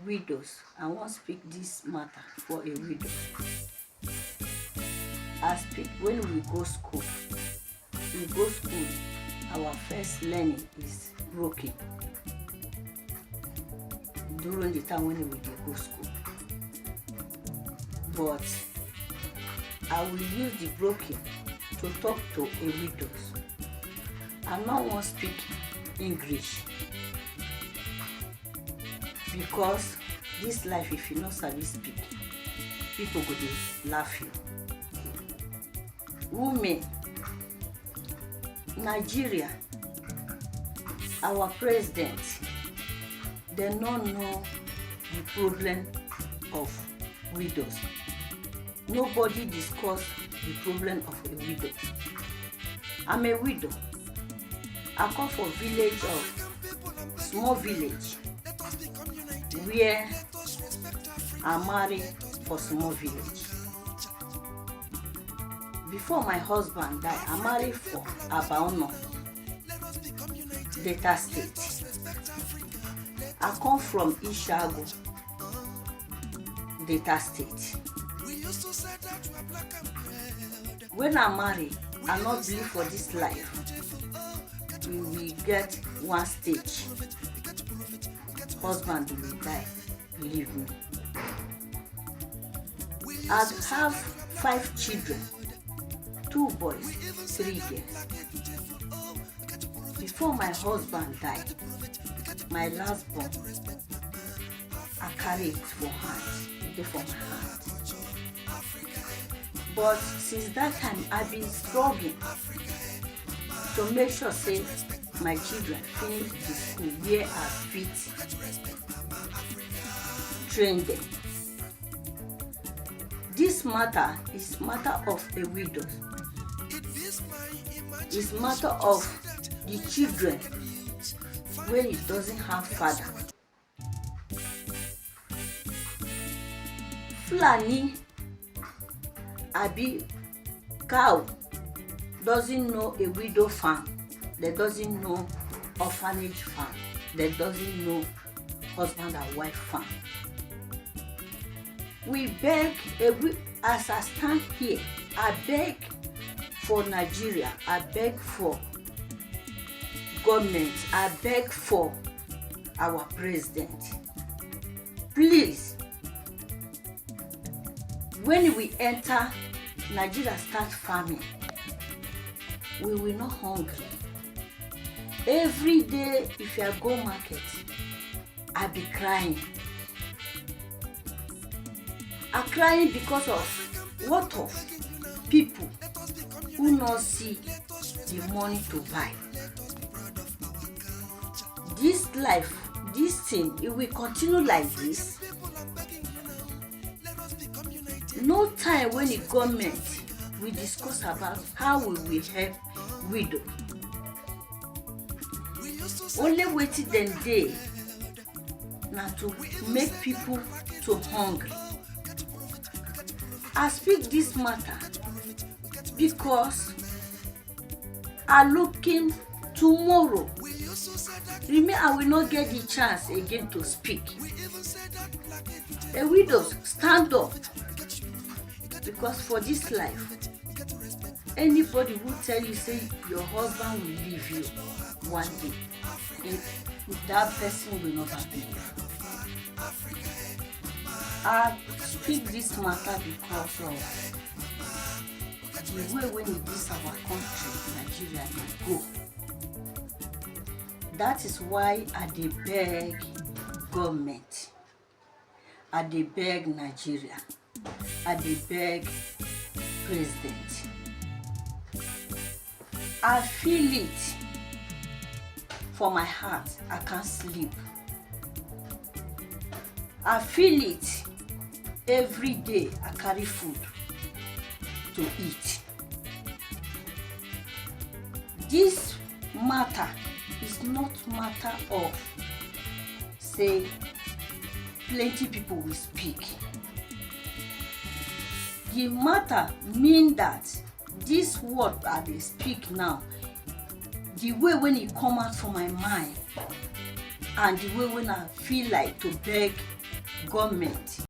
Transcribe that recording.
widows. I wan speak this matter for a widow. As when we go school, our first learning is broken during the time when we dey go school. But I will use the broken to talk to a widows. I no wan speak English because this life, if you no sabi speak, people go dey laugh you. Women, Nigeria, our president, dem no know the problem of widows. Nobody discuss the problem of a widow. I'm a widow. I come from village of small village where I marry for small village. Before my husband died, I married for Abaono, Delta State. I come from Ishago, Delta State. When I marry, I not believe for this life we will get one stage. Husband will die, believe me. I have 5 children, 2 boys, 3 girls. Before my husband died, my last born, I carry it for hand, it for my hand. But since that time, I've been struggling to make sure say my children finish the school where I fit train them. This matter is matter of a widow. It's matter of the children when it doesn't have father. Fulani abi cow doesn't know a widow farm. They doesn't know orphanage farm. They doesn't know husband and wife farm. We beg, as I stand here, I beg for Nigeria, I beg for government, I beg for our president. Please, when we enter Nigeria start farming, we will not hungry. Every day, if I go market, I be crying. I'm crying because of what of people who not see the money to buy. This life, this thing, it will continue like this. No time when the government will discuss about how we will help widow. Only waiting them day now to make people too hungry. I speak this matter because I'm looking tomorrow. Remember, I will not get the chance again to speak. A widow, stand up. Because for this life, anybody who tell you say your husband will leave you one day, that person will not believe. I speak this matter because of the way when it is our country, Nigeria, dey go. That is why I dey beg government, I dey beg Nigeria, I dey beg president. I feel it for my heart. I can't sleep. I feel it every day. I carry food to eat. This matter is not matter of say plenty people will speak. The matter mean that this word I dey speak now, the way when it come out from my mind, and the way when I feel like to beg government